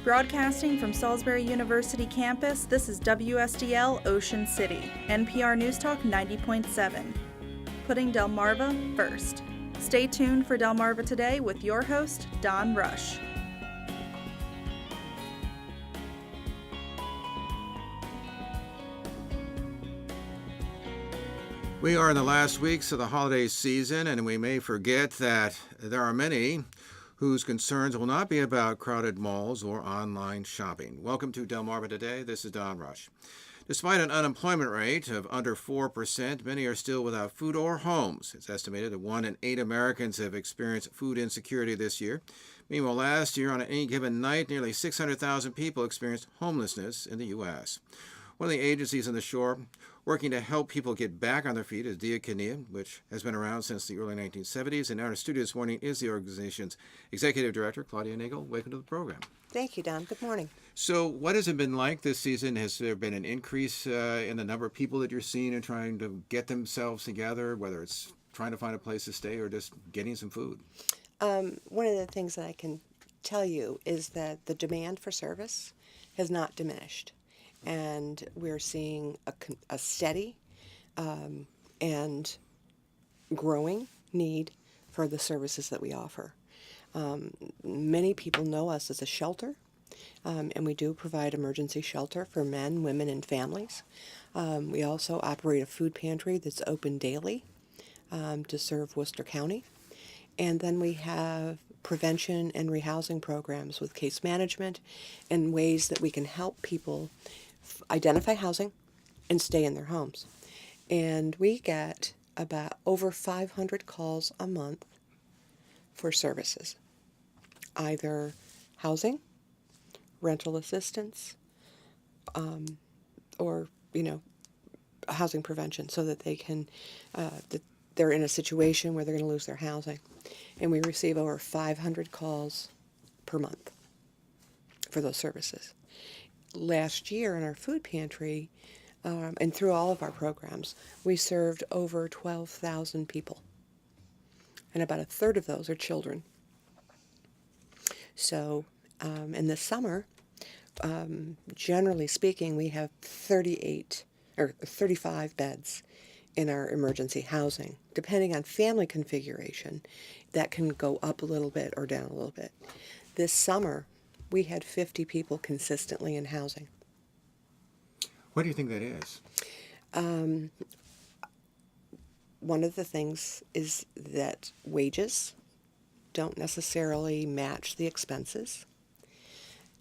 Broadcasting from Salisbury University campus, this is WSDL Ocean City, NPR News Talk 90.7. Putting Delmarva first. Stay tuned for Delmarva Today with your host, Don Rush. We are in the last weeks of the holiday season, and we may forget that there are many whose concerns will not be about crowded malls or online shopping. Welcome to Delmarva Today. This is Don Rush. Despite an unemployment rate of under 4%, many are still without food or homes. It's estimated that 1 in 8 Americans have experienced food insecurity this year. Meanwhile, last year, on any given night, nearly 600,000 people experienced homelessness in the U.S. One of the agencies on the shore working to help people get back on their feet is Diakonia, which has been around since the early 1970s. And in our studio this morning is the organization's executive director, Claudia Nagle. Welcome to the program. Thank you, Don. Good morning. So what has it been like this season? Has there been an increase in the number of people that you're seeing and trying to get themselves together, whether it's trying to find a place to stay or just getting some food? One of the things that I can tell you is that the demand for service has not diminished. And we're seeing a steady and growing need for the services that we offer. Many people know us as a shelter, and we do provide emergency shelter for men, women, and families. We also operate a food pantry that's open daily to serve Worcester County. And then we have prevention and rehousing programs with case management and ways that we can help people identify housing and stay in their homes. And we get about over 500 calls a month for services, either housing, rental assistance, or, housing prevention, so that they can, that they're in a situation where they're going to lose their housing. And we receive over 500 calls per month for those services. Last year in our food pantry, and through all of our programs, we served over 12,000 people. And about a third of those are children. So in the summer, generally speaking, we have 35 beds in our emergency housing. Depending on family configuration, that can go up a little bit or down a little bit. This summer, we had 50 people consistently in housing. What do you think that is? One of the things is that wages don't necessarily match the expenses,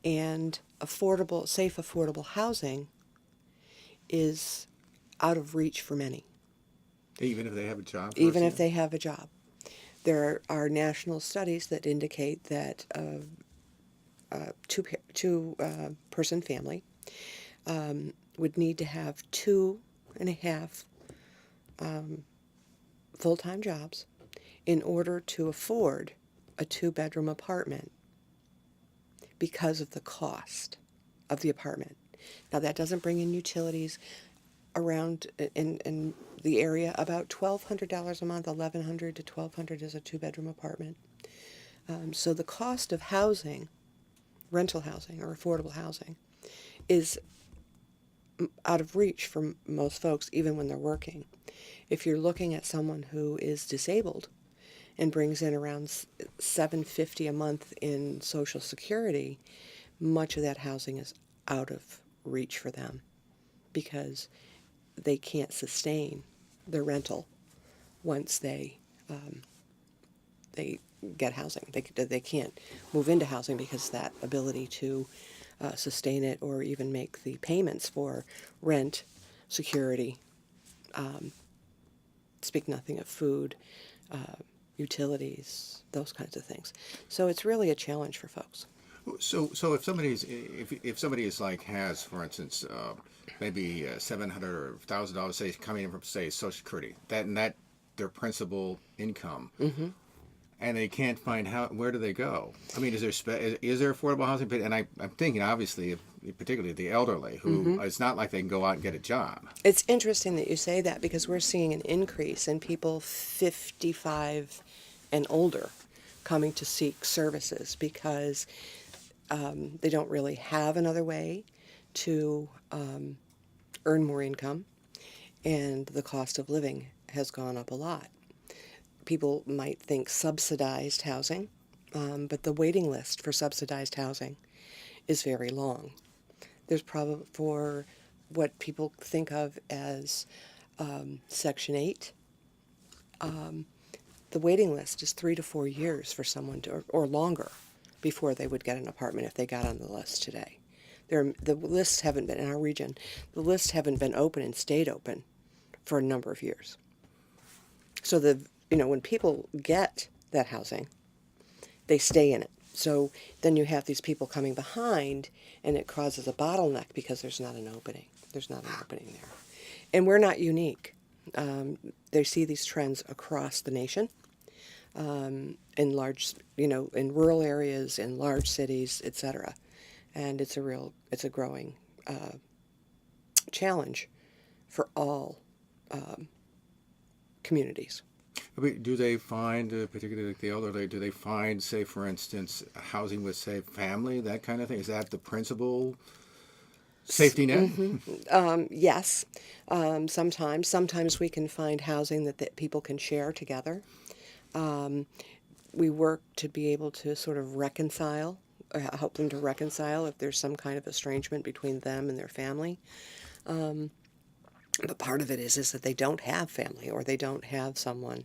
and safe, affordable housing is out of reach for many. Even if they have a job? Even if they have a job. There are national studies that indicate that two-person family would need to have 2.5 full-time jobs in order to afford a 2-bedroom apartment because of the cost of the apartment. Now, that doesn't bring in utilities. Around in the area, about $1,200 a month, $1,100 to $1,200 is a 2-bedroom apartment. So the cost of housing, rental housing or affordable housing, is out of reach for most folks, even when they're working. If you're looking at someone who is disabled and brings in around $750 a month in Social Security, much of that housing is out of reach for them because they can't sustain their rental once they get housing. They can't move into housing because that ability to sustain it or even make the payments for rent, security, speak nothing of food, utilities, those kinds of things. So it's really a challenge for folks. So if somebody is like has, for instance, maybe $700 or $1,000, say, coming in from, say, Social Security, that their principal income, Mm-hmm. and they can't find where do they go? I mean, is there affordable housing? And I'm thinking, obviously, particularly the elderly, who Mm-hmm. It's not like they can go out and get a job. It's interesting that you say that because we're seeing an increase in people 55 and older coming to seek services because They don't really have another way to earn more income, and the cost of living has gone up a lot. People might think subsidized housing, but the waiting list for subsidized housing is very long. There's probably for what people think of as Section 8. The waiting list is 3 to 4 years for someone to, or longer, before they would get an apartment if they got on the list today. The lists haven't been, in our region, the lists haven't been open and stayed open for a number of years. So when people get that housing, they stay in it. So then you have these people coming behind, and it causes a bottleneck because there's not an opening. There's not an opening there. And we're not unique. They see these trends across the nation, in large, in rural areas, in large cities, etc. And it's a growing challenge for all communities. I mean, do they find, particularly like the elderly, do they find, say, for instance, housing with, say, family, that kind of thing? Is that the principal safety net? Yes. Sometimes we can find housing that people can share together. We work to be able to sort of reconcile, or help them to reconcile if there's some kind of estrangement between them and their family. But part of it is that they don't have family, or they don't have someone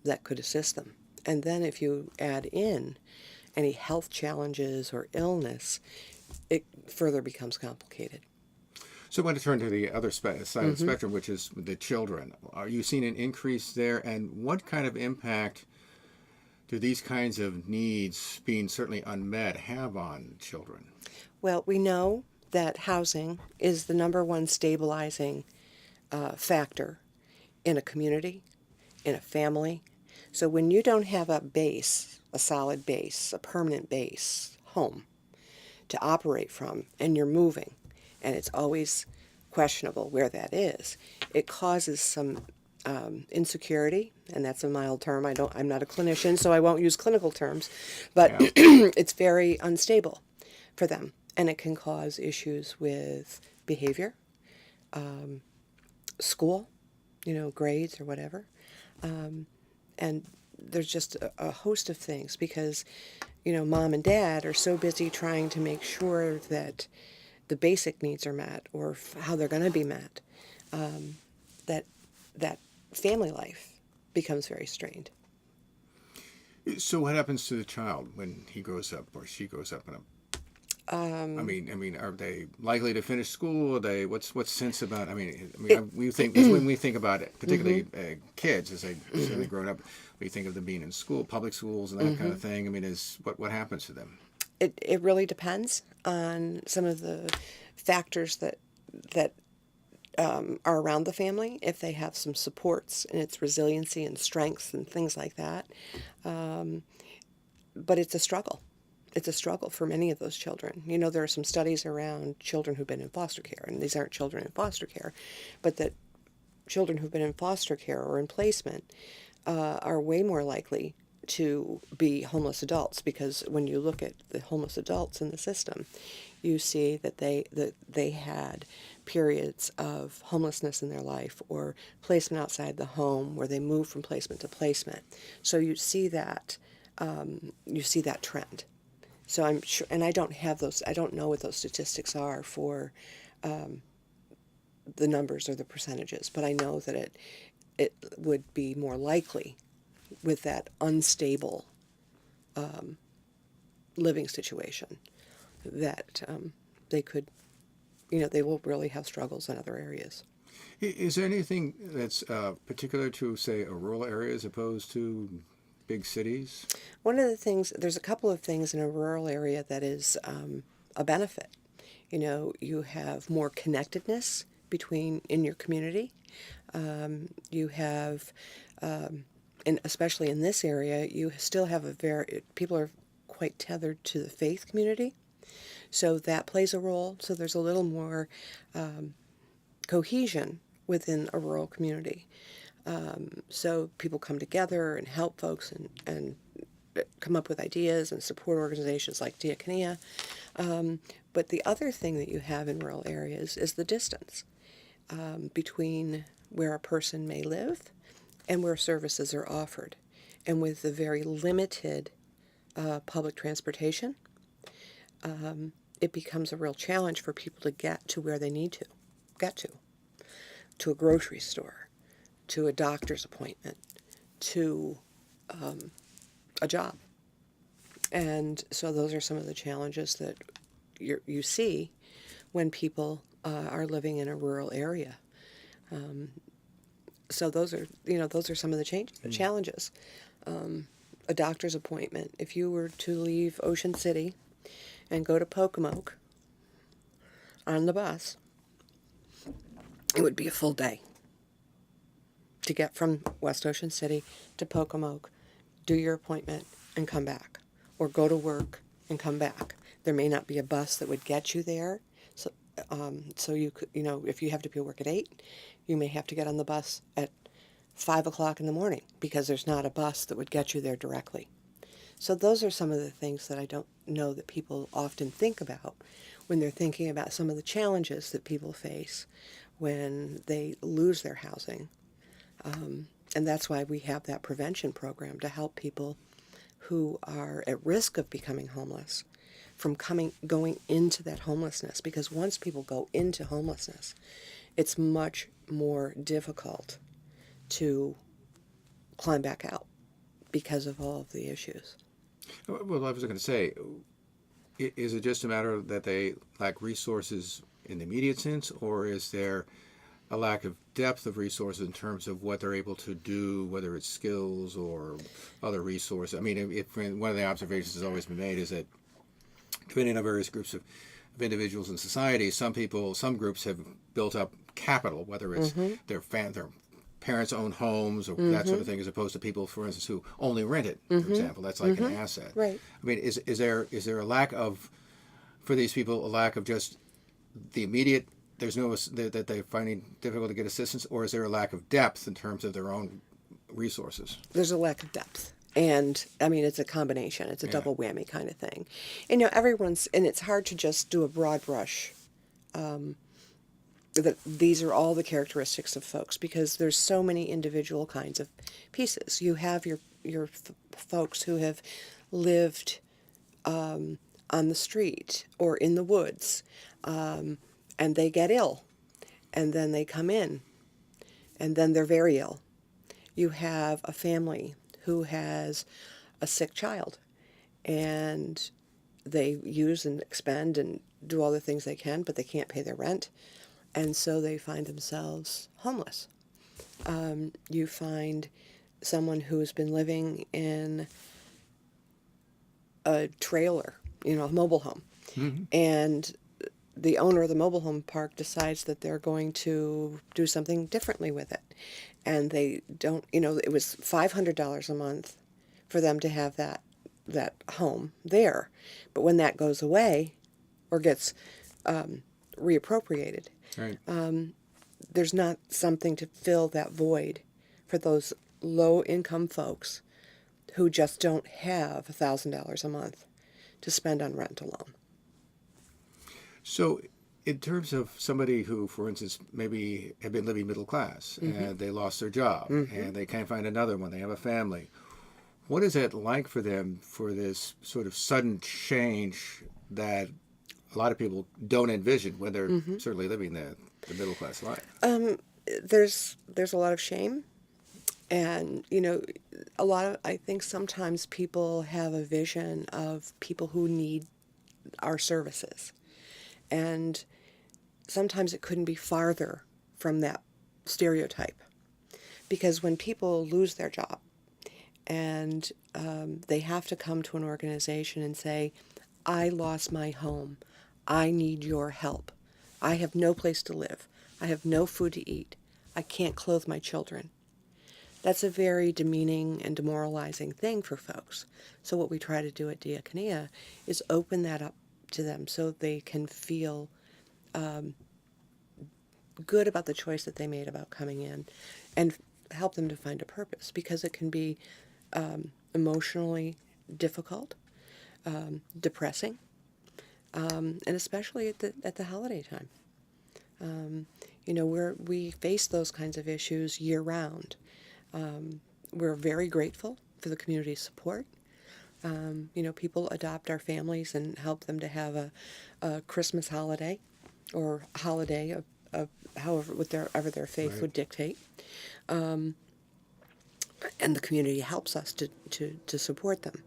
that could assist them. And then if you add in any health challenges or illness, it further becomes complicated. So I want to turn to the other side of the spectrum, which is the children. Are you seeing an increase there? And what kind of impact do these kinds of needs, being certainly unmet, have on children? Well, we know that housing is the number one stabilizing factor in a community, in a family. So when you don't have a base, a solid base, a permanent base, home to operate from, and you're moving, and it's always questionable where that is, it causes some insecurity, and that's a mild term. I'm not a clinician, so I won't use clinical terms, but it's very unstable for them. And it can cause issues with behavior, school, grades or whatever. And there's just a host of things because, mom and dad are so busy trying to make sure that the basic needs are met or how they're going to be met, that family life becomes very strained. So what happens to the child when he grows up or she grows up in a I mean, are they likely to finish school? Are they what's sense about? We think when we think about it, particularly kids as they grow up, we think of them being in school, public schools, and that kind of thing. I mean, is what happens to them? It really depends on some of the factors that are around the family. If they have some supports and its resiliency and strengths and things like that, but it's a struggle. It's a struggle for many of those children. There are some studies around children who've been in foster care, and these aren't children in foster care, but that children who've been in foster care or in placement are way more likely to be homeless adults, because when you look at the homeless adults in the system, you see that they had periods of homelessness in their life or placement outside the home where they moved from placement to placement. So you see that trend. So I'm sure, and I don't have those. I don't know what those statistics are for the numbers or the percentages, but I know that it would be more likely with that unstable living situation that they could, they will really have struggles in other areas. Is there anything that's particular to, say, a rural area as opposed to big cities? One of the things, there's a couple of things in a rural area that is a benefit. You have more connectedness in your community. You have, and especially in this area, you still have people are quite tethered to the faith community. So that plays a role. So there's a little more cohesion within a rural community. So people come together and help folks and come up with ideas and support organizations like Diakonia. But the other thing that you have in rural areas is the distance between where a person may live and where services are offered. And with the very limited public transportation, it becomes a real challenge for people to get to where they need to get to a grocery store, to a doctor's appointment, to a job. And so those are some of the challenges that you see when people are living in a rural area. So those are some of the challenges. A doctor's appointment. If you were to leave Ocean City and go to Pocomoke on the bus, it would be a full day to get from West Ocean City to Pocomoke, do your appointment, and come back, or go to work and come back. There may not be a bus that would get you there, so you could, if you have to be at work at 8, you may have to get on the bus at 5 o'clock in the morning because there's not a bus that would get you there directly. So those are some of the things that I don't know that people often think about when they're thinking about some of the challenges that people face when they lose their housing. And that's why we have that prevention program to help people who are at risk of becoming homeless from going into that homelessness. Because once people go into homelessness, it's much more difficult to climb back out because of all of the issues. Well, I was going to say, is it just a matter that they lack resources in the immediate sense, or is there a lack of depth of resources in terms of what they're able to do, whether it's skills or other resources? I mean, one of the observations that's always been made is that depending on various groups of individuals in society, some groups have built up capital, whether it's their parents own homes or that sort of thing, as opposed to people, for instance, who only rent it, for example. That's like an asset. Right. I mean, is there a lack of, for these people, a lack of just the immediate, there's no, that they're finding difficult to get assistance, or is there a lack of depth in terms of their own resources? There's a lack of depth. And, I mean, it's a combination. It's a double whammy kind of thing. And, and it's hard to just do a broad brush that these are all the characteristics of folks, because there's so many individual kinds of pieces. You have your folks who have lived on the street or in the woods, and they get ill, and then they come in, and then they're very ill. You have a family who has a sick child, and they use and expend and do all the things they can, but they can't pay their rent, and so they find themselves homeless. You find someone who's been living in a trailer, a mobile home, and the owner of the mobile home park decides that they're going to do something differently with it. And they don't, it was $500 a month for them to have that home there. But when that goes away or gets reappropriated, Right. There's not something to fill that void for those low-income folks who just don't have $1,000 a month to spend on rent alone. So, in terms of somebody who, for instance, maybe have been living middle class and they lost their job and they can't find another one, they have a family, what is it like for them for this sort of sudden change that a lot of people don't envision when they're certainly living the middle class life? There's a lot of shame, and I think sometimes people have a vision of people who need our services. And sometimes it couldn't be farther from that stereotype. Because when people lose their job and they have to come to an organization and say, I lost my home, I need your help, I have no place to live, I have no food to eat, I can't clothe my children. That's a very demeaning and demoralizing thing for folks. So what we try to do at Diakonia is open that up to them so they can feel good about the choice that they made about coming in, and help them to find a purpose, because it can be emotionally difficult, depressing, and especially at the holiday time. We face those kinds of issues year round. We're very grateful for the community's support. People adopt our families and help them to have a Christmas holiday or holiday of however, whatever their faith Right. would dictate. And the community helps us to support them.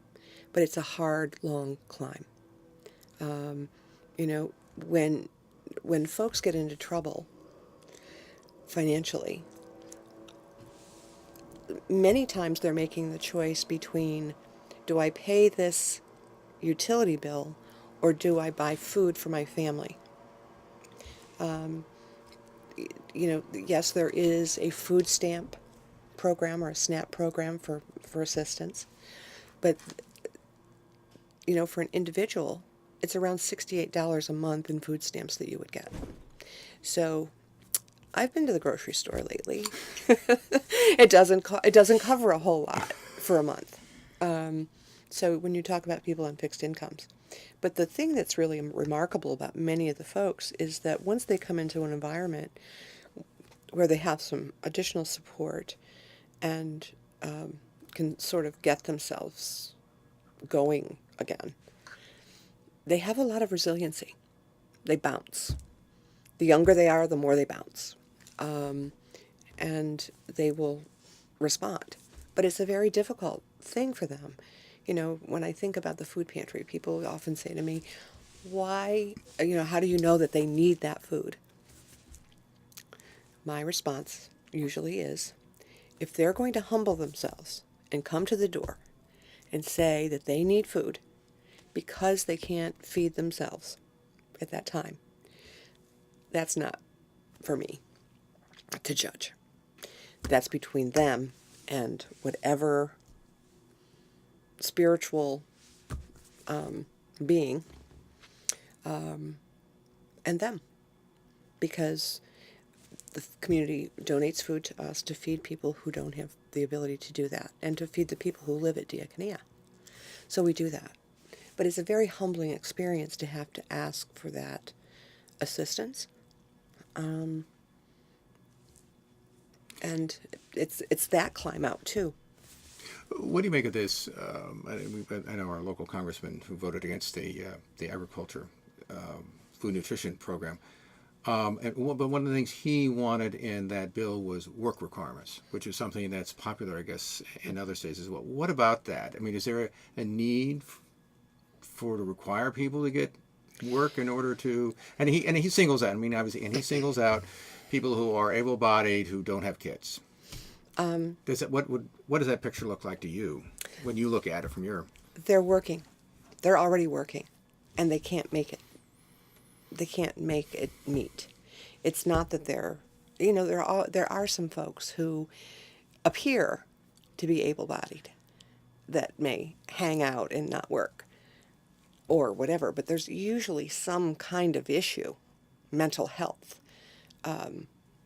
But it's a hard, long climb. When folks get into trouble financially, many times they're making the choice between, do I pay this utility bill or do I buy food for my family? Yes, there is a food stamp program or a SNAP program for assistance, but for an individual, it's around $68 a month in food stamps that you would get. So I've been to the grocery store lately. It doesn't cover a whole lot for a month. So when you talk about people on fixed incomes, but the thing that's really remarkable about many of the folks is that once they come into an environment where they have some additional support and can sort of get themselves going again, they have a lot of resiliency. They bounce. The younger they are, the more they bounce. And they will respond. But it's a very difficult thing for them. When I think about the food pantry, people often say to me, why, how do you know that they need that food? My response usually is, if they're going to humble themselves and come to the door and say that they need food because they can't feed themselves at that time, that's not for me to judge. That's between them and whatever spiritual being and them. Because the community donates food to us to feed people who don't have the ability to do that and to feed the people who live at Diakonia. So we do that. But it's a very humbling experience to have to ask for that assistance. And it's that climb out too. What do you make of this? I know our local congressman who voted against the agriculture food nutrition program. But one of the things he wanted in that bill was work requirements, which is something that's popular, I guess, in other states as well. What about that? I mean, is there a need to require people to get work in order to? And he singles out. I mean, obviously, and he singles out people who are able-bodied who don't have kids. What does that picture look like to you when you look at it from your? They're working. They're already working, and they can't make it. They can't make it meet. It's not that there are some folks who appear to be able-bodied that may hang out and not work or whatever, but there's usually some kind of issue, mental health,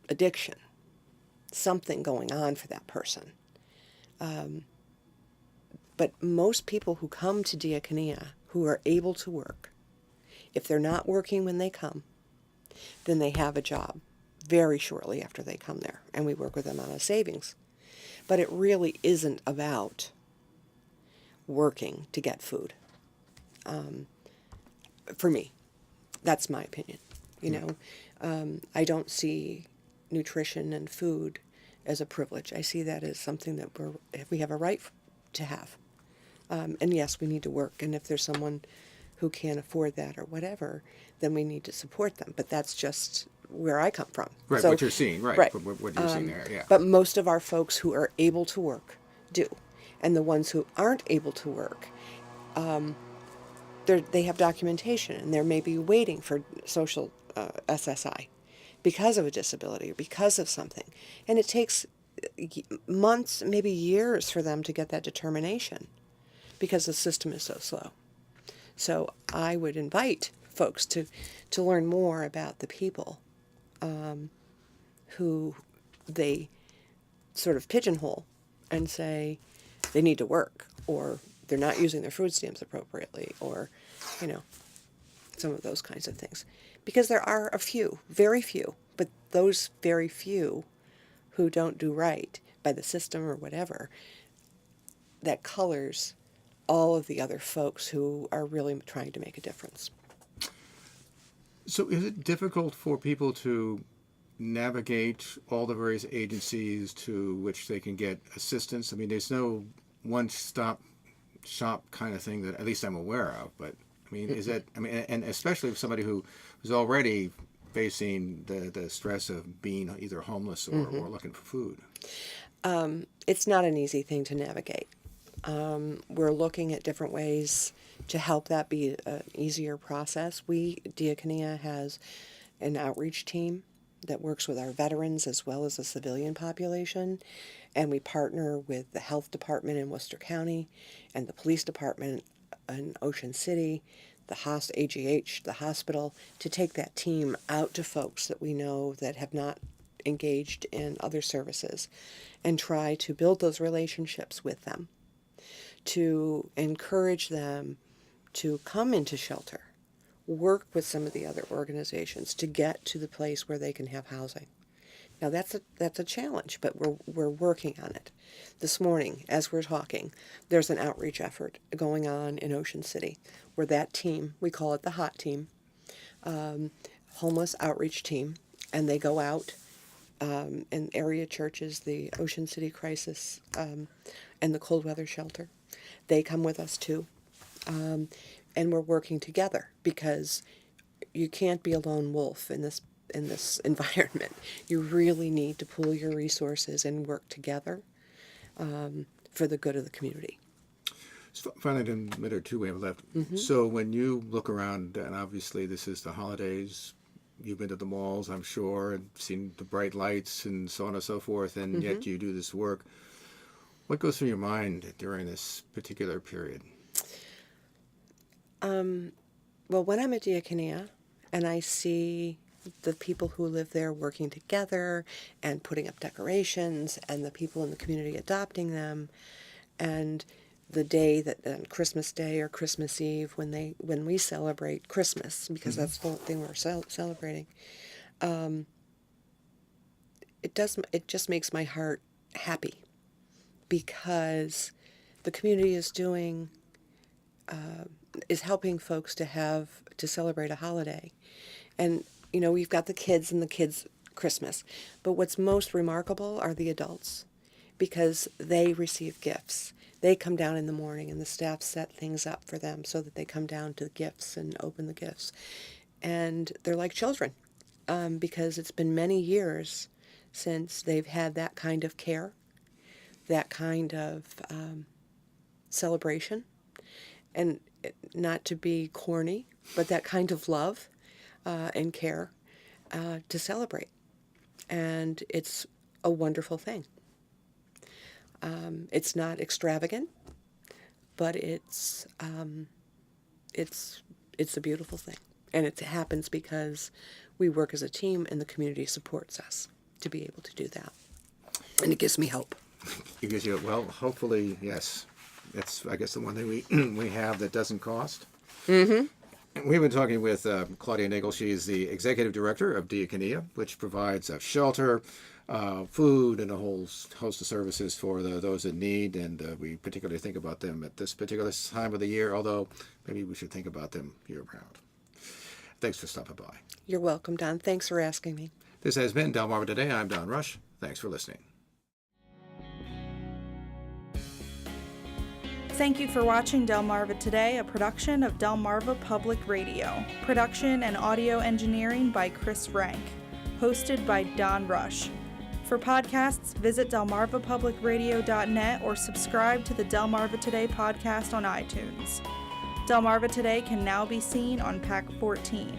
addiction, something going on for that person. But most people who come to Diakonia who are able to work, if they're not working when they come, then they have a job very shortly after they come there, and we work with them on a savings. But it really isn't about working to get food. For me, that's my opinion. I don't see nutrition and food as a privilege. I see that as something that we have a right to have. And yes, we need to work, and if there's someone who can't afford that or whatever, then we need to support them. But that's just where I come from. Right, So, what you're seeing, right. What you're seeing there, yeah. But most of our folks who are able to work do. And the ones who aren't able to work, they have documentation, and they're maybe waiting for social SSI because of a disability or because of something. And it takes months, maybe years for them to get that determination because the system is so slow. So I would invite folks to learn more about the people who they sort of pigeonhole and say they need to work or they're not using their food stamps appropriately, or, you know, some of those kinds of things. Because there are a few, very few, but those very few who don't do right by the system or whatever, that colors all of the other folks who are really trying to make a difference. So is it difficult for people to navigate all the various agencies to which they can get assistance? I mean, there's no one-stop shop kind of thing that at least I'm aware of, but I mean, is that, I mean, and especially for somebody who's already facing the stress of being either homeless or looking for food? It's not an easy thing to navigate. We're looking at different ways to help that be an easier process. Diakonia has an outreach team that works with our veterans as well as the civilian population, and we partner with the health department in Worcester County and the police department in Ocean City, the AGH, the hospital, to take that team out to folks that we know that have not engaged in other services and try to build those relationships with them, to encourage them to come into shelter, work with some of the other organizations to get to the place where they can have housing. Now that's a challenge, but we're working on it. This morning, as we're talking, there's an outreach effort going on in Ocean City where that team, we call it the HOT team, homeless outreach team, and they go out in area churches, the Ocean City Crisis, and the Cold Weather Shelter. They come with us too, and we're working together because you can't be a lone wolf in this environment. You really need to pool your resources and work together for the good of the community. So finally, in a minute or two we have left. So when you look around, and obviously this is the holidays, you've been to the malls, I'm sure, and seen the bright lights and so on and so forth, and yet you do this work. What goes through your mind during this particular period? Well, when I'm at Diakonia and I see the people who live there working together and putting up decorations, and the people in the community adopting them, and the day that Christmas Day or Christmas Eve when we celebrate Christmas, because that's the thing we're celebrating, it just makes my heart happy, because the community is helping folks to celebrate a holiday. And you know, we've got the kids and the kids' Christmas, but what's most remarkable are the adults, because they receive gifts. They come down in the morning and the staff set things up for them so that they come down to the gifts and open the gifts. And they're like children, because it's been many years since they've had that kind of care, that kind of celebration, and not to be corny, but that kind of love and care to celebrate. And it's a wonderful thing. It's not extravagant, but it's a beautiful thing. And it happens because we work as a team and the community supports us to be able to do that. And it gives me hope. It gives you, well, hopefully, yes. That's, I guess, the one thing we have that doesn't cost. We've been talking with Claudia Nagle. She's the executive director of Diakonia, which provides shelter, food, and a whole host of services for those in need. And we particularly think about them at this particular time of the year, although maybe we should think about them year-round. Thanks for stopping by. You're welcome, Don. Thanks for asking me. This has been Delmarva Today. I'm Don Rush. Thanks for listening. Thank you for watching Delmarva Today, a production of Delmarva Public Radio. Production and audio engineering by Chris Rank. Hosted by Don Rush. For podcasts, visit delmarvapublicradio.net or subscribe to the Delmarva Today podcast on iTunes. Delmarva Today can now be seen on Pack 14.